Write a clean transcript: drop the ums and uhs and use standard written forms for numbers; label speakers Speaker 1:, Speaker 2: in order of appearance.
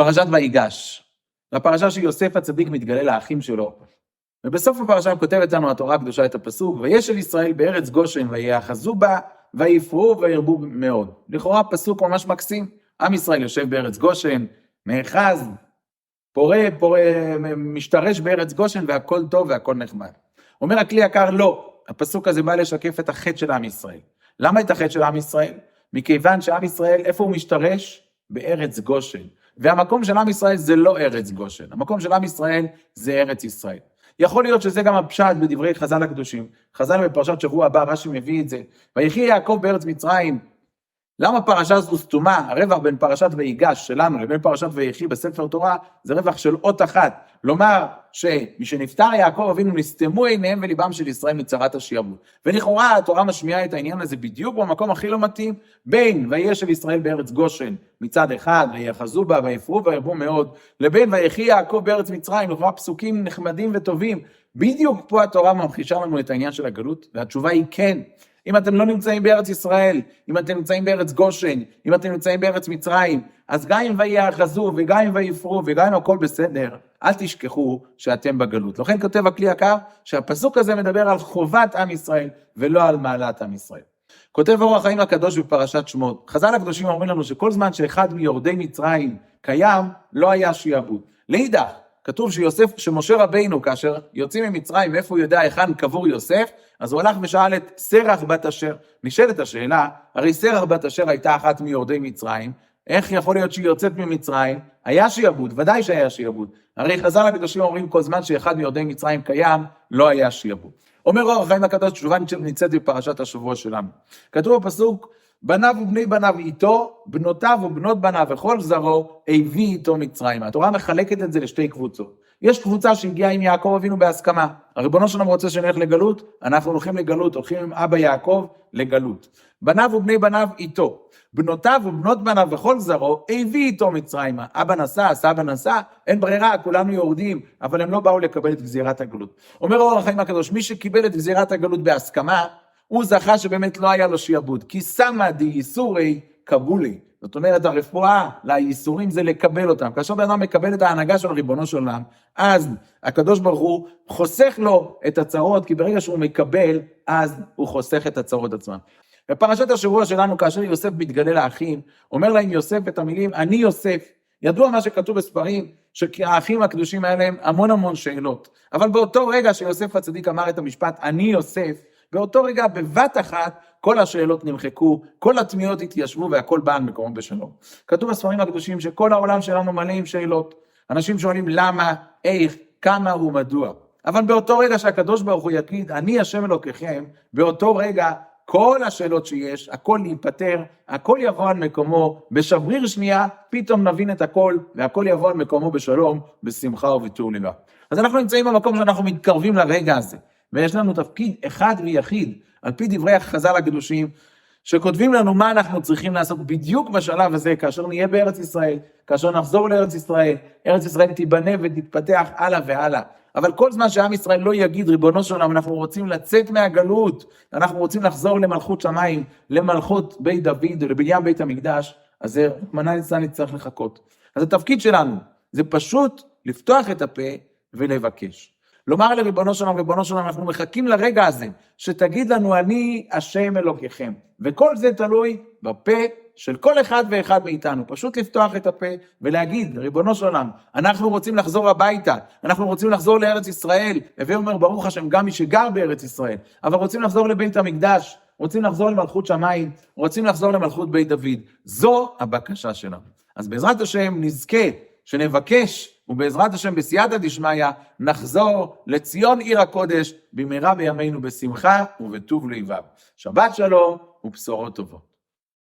Speaker 1: פרשת ויגש, לפרשה שיוסף הצדיק מתגלה לאחים שלו, ובסוף הפרשה כותבת לנו התורה הקדושה את הפסוק, וישב ישראל בארץ גושן ויאחזו בה ויפרו וירבו מאוד. לכאורה פסוק ממש מקסים, עם ישראל יושב בארץ גושן, נאחז, פורה, משתרש בארץ גושן והכל טוב והכל נחמד. אומר הכלי יקר לא, הפסוק הזה בא לשקף את החטא של עם ישראל. למה את החטא של עם ישראל? מכיוון שעם ישראל איפה הוא משתרש? בארץ גושן. והמקום של עם ישראל זה לא ארץ גושן, המקום של עם ישראל זה ארץ ישראל. יכול להיות שזה גם הפשט בדברי חז"ל הקדושים. חז"ל בפרשת שבוע הבא, רש"י מביא את זה. ויחי יעקב בארץ מצרים. למה פרשה זו סתומה? הרווח בין פרשת ויגש שלנו לבין פרשת ויחי בספר תורה, זה רווח של אות אחת. לומר שמשנפטר יעקב אבינו נסתמו עיניהם וליבם של ישראל מצרת השעבוד. ולכאורה התורה משמיעה את העניין הזה בדיוק במקום הכי לא מתאים, בין וישב ישראל בארץ גושן מצד אחד, ויאחזו בה ויפרו וירבו מאוד, לבין ויחי יעקב בארץ מצרים, לכאורה פסוקים נחמדים וטובים. בדיוק פה התורה ממחישה לנו את העניין של הגלות, והתשובה היא כן. אם אתם לא נמצאים בארץ ישראל, אם אתם נמצאים בארץ גושן, אם אתם נמצאים בארץ מצרים, אז גם אם ויאחזו וגם אם ויפרו וגם אם הכל בסדר, אל תשכחו שאתם בגלות. לכן כותב הכלי יקר שהפסוק הזה מדבר על חובת עם ישראל ולא על מעלת עם ישראל. כותב אור החיים הקדוש בפרשת שמות. חז"ל הקדושים אומרים לנו שכל זמן שאחד מיורדי מצרים קיים, לא היה שעבוד. לאידך, כתוב שמשה רבינו כאשר יוצאים ממצרים, איפה הוא יודע היכן קבור יוסף, אז הוא הלך ושאל את סרח בת אשר. נשאלת השאלה, הרי סרח בת אשר הייתה אחת מיורדי מצרים, איך יכול להיות שהיא יוצאת ממצרים? היה שעבוד, ודאי שהיה שעבוד. הרי חז"ל הקדושים אומרים כל זמן שאחד מיורדי מצרים קיים, לא היה שעבוד. אומר אור החיים הקדוש, תשובה נמצאת בפרשת השבוע שלנו. כתוב בפסוק, בניו ובני בניו איתו, בנותיו ובנות בניו וכל זרעו, הביא איתו מצרים. התורה מחלקת את זה לשתי קבוצות. יש קבוצה שהגיעה עם יעקב אבינו בהסכמה. הריבונו שלנו רוצה שנלך לגלות, אנחנו הולכים לגלות, הולכים עם אבא יעקב לגלות. בניו ובני בניו איתו, בנותיו ובנות בניו וכל זרעו, הביא איתו מצרימה. אבא נסע, סבא נסע, אין ברירה, כולנו יורדים, אבל הם לא באו לקבל את גזירת הגלות. אומר אור החיים הקדוש, מי שקיבל את גזירת הגלות בהסכמה, הוא זכה שבאמת לא היה לו שעבוד, כי סמא די ייסורי קבולי. זאת אומרת, הרפואה לייסורים זה לקבל אותם. כאשר בן אדם מקבל את ההנהגה של ריבונו של עולם, אז הקדוש ברוך הוא חוסך לו את הצרות, כי ברגע שהוא מקבל, אז הוא חוסך את הצרות עצמם. בפרשת השבוע שלנו, כאשר יוסף מתגלה לאחים, אומר להם יוסף את המילים, אני יוסף. ידוע מה שכתוב בספרים, שהאחים הקדושים האלה הם המון שאלות. אבל באותו רגע שיוסף הצדיק אמר את המשפט, אני יוסף, באותו רגע בבת אחת כל השאלות נמחקו, כל התמיהות התיישבו והכל בא על מקומו בשלום. כתוב בספרים הקדושים שכל העולם שלנו מלא עם שאלות. אנשים שואלים למה, איך, כמה ומדוע. אבל באותו רגע שהקדוש ברוך הוא יגיד, אני השם אלוקיכם, באותו רגע כל השאלות שיש, הכל ייפטר, הכל יבוא על מקומו, בשבריר שנייה פתאום נבין את הכל, והכל יבוא על מקומו בשלום, בשמחה ובטוב לבב. אז אנחנו נמצאים במקום שאנחנו מתקרבים לרגע הזה. ויש לנו תפקיד אחד ויחיד, על פי דברי החז"ל הקדושים, שכותבים לנו מה אנחנו צריכים לעשות בדיוק בשלב הזה, כאשר נהיה בארץ ישראל, כאשר נחזור לארץ ישראל, ארץ ישראל תיבנה ותתפתח הלאה והלאה. אבל כל זמן שעם ישראל לא יגיד, ריבונו של עולם, אנחנו רוצים לצאת מהגלות, אנחנו רוצים לחזור למלכות שמיים, למלכות בית דוד, לבניין בית המקדש, אז זה מנה נצטרך לחכות. אז התפקיד שלנו, זה פשוט לפתוח את הפה ולבקש. לומר לריבונו שלנו, ריבונו שלנו, אנחנו מחכים לרגע הזה, שתגיד לנו אני השם אלוקיכם. וכל זה תלוי בפה של כל אחד ואחד מאיתנו. פשוט לפתוח את הפה ולהגיד, ריבונו שלנו, אנחנו רוצים לחזור הביתה, אנחנו רוצים לחזור לארץ ישראל. הווי אומר, ברוך השם, גם מי שגר בארץ ישראל, אבל רוצים לחזור לבית המקדש, רוצים לחזור למלכות שמיים, רוצים לחזור למלכות בית דוד. זו הבקשה שלנו. אז בעזרת השם נזכה שנבקש, ובעזרת השם בסייעתא דשמיא נחזור לציון עיר הקודש במהרה בימינו בשמחה ובטוב לבב. שבת שלום ובשורות טובות.